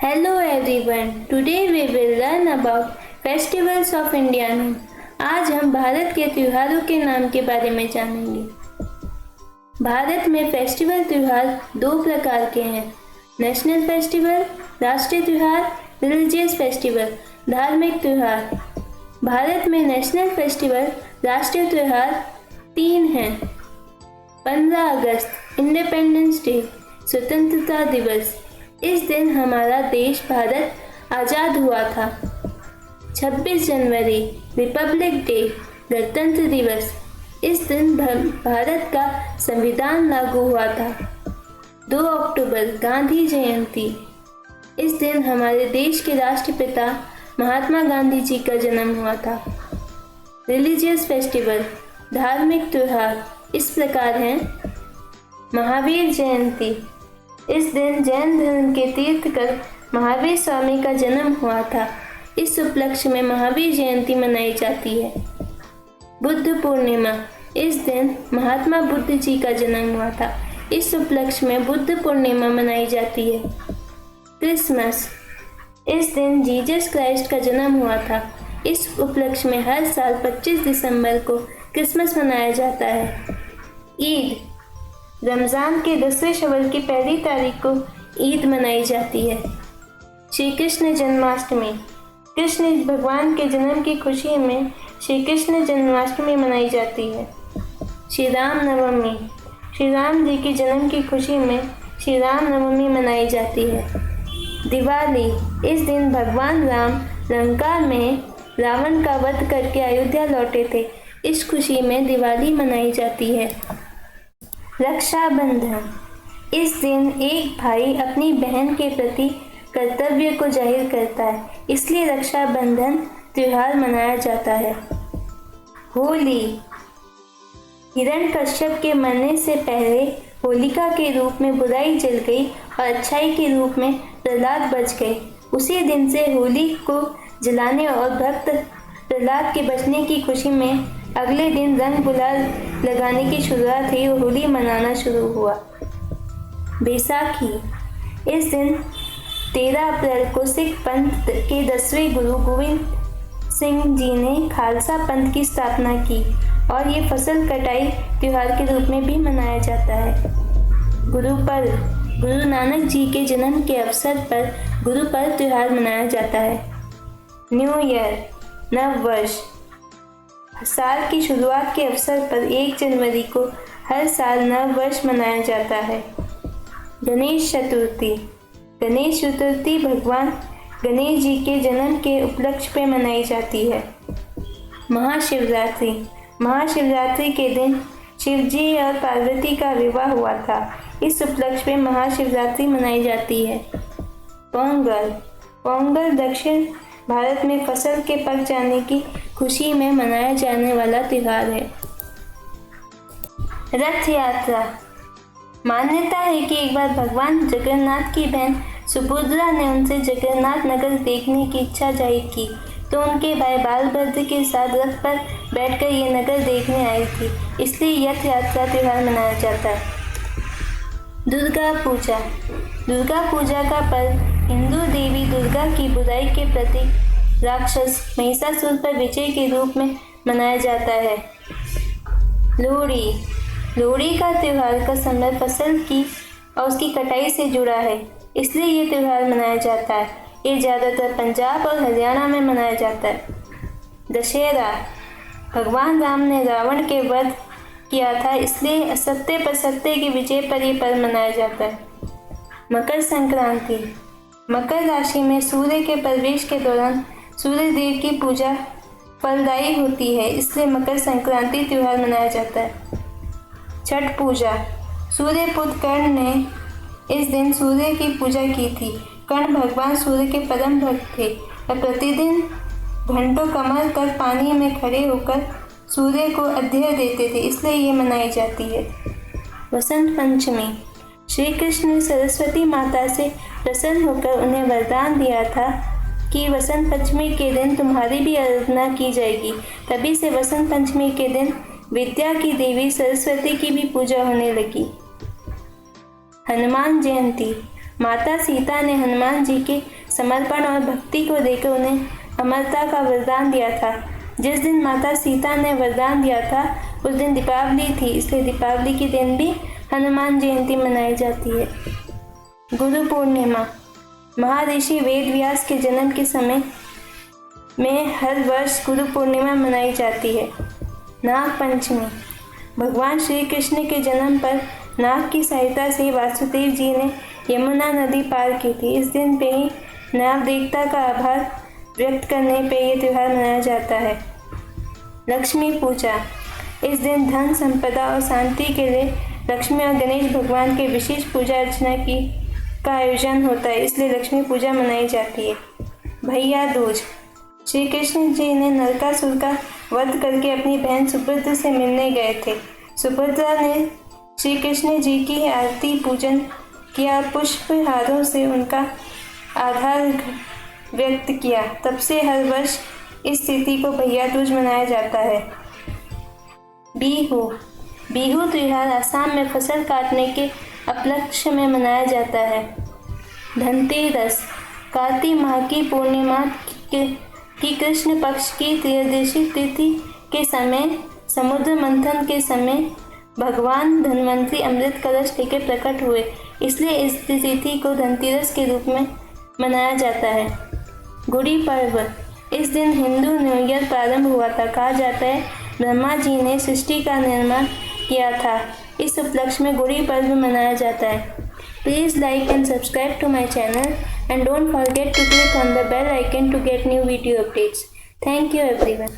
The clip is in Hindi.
Hello everyone. Today we will learn about festivals of India. आज हम भारत के त्योहारों के नाम के बारे में जानेंगे। भारत में फेस्टिवल त्योहार दो प्रकार के हैं, नेशनल फेस्टिवल राष्ट्रीय त्योहार, रिलीजियस फेस्टिवल धार्मिक त्योहार। भारत में नेशनल फेस्टिवल राष्ट्रीय त्योहार 3 हैं। 15 अगस्त इंडिपेंडेंस डे स्वतंत्रता दिवस, इस दिन हमारा देश भारत आज़ाद हुआ था। 26 जनवरी रिपब्लिक डे गणतंत्र दिवस, इस दिन भारत का संविधान लागू हुआ था। 2 अक्टूबर गांधी जयंती, इस दिन हमारे देश के राष्ट्रपिता महात्मा गांधी जी का जन्म हुआ था। रिलीजियस फेस्टिवल धार्मिक त्योहार इस प्रकार हैं। महावीर जयंती, इस दिन जैन धर्म के तीर्थकर महावीर स्वामी का जन्म हुआ था। इस उपलक्ष्य में महावीर जयंती मनाई जाती है। बुद्ध पूर्णिमा, इस दिन महात्मा बुद्ध जी का जन्म हुआ था। इस उपलक्ष्य में बुद्ध पूर्णिमा मनाई जाती है। क्रिसमस, इस दिन जीसस क्राइस्ट का जन्म हुआ था। इस उपलक्ष्य में हर साल 25 दिसंबर को क्रिसमस मनाया जाता है। ईद, रमज़ान के 10वें शव्वल की पहली तारीख को ईद मनाई जाती है। श्री कृष्ण जन्माष्टमी, कृष्ण भगवान के जन्म की खुशी में श्री कृष्ण जन्माष्टमी मनाई जाती है। श्री राम नवमी, श्री राम जी के जन्म की खुशी में श्री राम नवमी मनाई जाती है। दिवाली, इस दिन भगवान राम लंका में रावण का वध करके अयोध्या लौटे थे। इस खुशी में दिवाली मनाई जाती है। रक्षाबंधन, इस दिन एक भाई अपनी बहन के प्रति कर्तव्य को जाहिर करता है, इसलिए रक्षाबंधन त्योहार मनाया जाता है। होली, हिरण्यकश्यप के मरने से पहले होलिका के रूप में बुराई जल गई और अच्छाई के रूप में प्रहलाद बच गए। उसी दिन से होली को जलाने और भक्त प्रहलाद के बचने की खुशी में अगले दिन रंग गुलाल लगाने की शुरुआत हुई और होली मनाना शुरू हुआ। बैसाखी, इस दिन 13 अप्रैल को सिख पंथ के 10वें गुरु गोविंद सिंह जी ने खालसा पंथ की स्थापना की और ये फसल कटाई त्योहार के रूप में भी मनाया जाता है। गुरुपर्व, गुरु नानक जी के जन्म के अवसर पर गुरुपर्व त्योहार मनाया जाता है। न्यू ईयर, नव वर्ष, साल की शुरुआत के अवसर पर 1 जनवरी को हर साल नव वर्ष मनाया जाता है। गणेश चतुर्थी, गणेश चतुर्थी भगवान गणेश जी के जन्म के उपलक्ष्य पे मनाई जाती है। महाशिवरात्रि, महाशिवरात्रि के दिन शिव जी और पार्वती का विवाह हुआ था। इस उपलक्ष्य पे महाशिवरात्रि मनाई जाती है। पोंगल, पोंगल दक्षिण भारत में फसल के पक जाने की खुशी में मनाया जाने वाला त्योहार है। रथ यात्रा, मान्यता है कि एक बार भगवान जगन्नाथ की बहन सुभद्रा ने उनसे जगन्नाथ नगर देखने की इच्छा जाहिर की, तो उनके भाई बालभद्र के साथ रथ पर बैठकर ये नगर देखने आई थी, इसलिए रथ यात्रा त्योहार मनाया जाता है। दुर्गा पूजा, दुर्गा पूजा का पर्व हिंदू देवी दुर्गा की बुराई के प्रतीक राक्षस महिषासुर पर विजय के रूप में मनाया जाता है। लोहड़ी, लोहड़ी का त्योहार का समय फसल की और उसकी कटाई से जुड़ा है, इसलिए ये त्योहार मनाया जाता है। ये ज़्यादातर पंजाब और हरियाणा में मनाया जाता है। दशहरा, भगवान राम ने रावण के वध किया था, इसलिए असत्य पर सत्य की विजय पर यह पर्व मनाया जाता है। मकर संक्रांति, मकर राशि में सूर्य के प्रवेश के दौरान सूर्य देव की पूजा फलदायी होती है, इसलिए मकर संक्रांति त्योहार मनाया जाता है। छठ पूजा, सूर्य पुत्र कर्ण ने इस दिन सूर्य की पूजा की थी। कर्ण भगवान सूर्य के परम भक्त थे और प्रतिदिन घंटों कमर कर पानी में खड़े होकर सूर्य को अर्घ्य देते थे, इसलिए ये मनाई जाती है। वसंत पंचमी, श्री कृष्ण ने सरस्वती माता से प्रसन्न होकर उन्हें वरदान दिया था कि वसंत पंचमी के दिन तुम्हारी भी आराधना की जाएगी। तभी से वसंत पंचमी के दिन विद्या की देवी सरस्वती की भी पूजा होने लगी। हनुमान जयंती, माता सीता ने हनुमान जी के समर्पण और भक्ति को देखकर उन्हें अमरता का वरदान दिया था। जिस दिन माता सीता ने वरदान दिया था उस दिन दीपावली थी, इसलिए दीपावली के दिन भी हनुमान जयंती मनाई जाती है। गुरु पूर्णिमा महर्षि वेद व्यास के जन्म के समय में हर वर्ष गुरु पूर्णिमा मनाई जाती है। नाग पंचमी भगवान श्री कृष्ण के जन्म पर नाग की सहायता से वासुदेव जी ने यमुना नदी पार की थी। इस दिन पे ही नाग देवता का आभार व्यक्त करने पे ये त्यौहार मनाया जाता है। लक्ष्मी पूजा इस दिन धन संपदा और शांति के लिए लक्ष्मी और गणेश भगवान के विशेष पूजा अर्चना का आयोजन होता है, इसलिए लक्ष्मी पूजा मनाई जाती है। भैया दूज श्री कृष्ण जी ने नरकासुर का वध करके अपनी बहन सुभद्रा से मिलने गए थे। सुभद्रा ने श्री कृष्ण जी की आरती पूजन किया, पुष्पहारों से उनका आभार व्यक्त किया। तब से हर वर्ष इस तिथि को भैया दूज मनाया जाता है। बिहू त्योहार असम में फसल काटने के उपलक्ष्य में मनाया जाता है। धनतेरस कार्तिक माह की पूर्णिमा की कृष्ण पक्ष की त्रयोदशी तिथि के समय समुद्र मंथन के समय भगवान धन्वंतरी अमृत कलश लेकर प्रकट हुए, इसलिए इस तिथि को धनतेरस के रूप में मनाया जाता है। गुड़ी पर्व इस दिन हिंदू न्यू ईयर प्रारंभ हुआ था। कहा जाता है ब्रह्मा जी ने सृष्टि का निर्माण किया था। इस उपलक्ष्य में गुड़ी पर्व मनाया जाता है। Please like and subscribe to my channel and don't forget to click on the bell icon to get new video updates. Thank you everyone.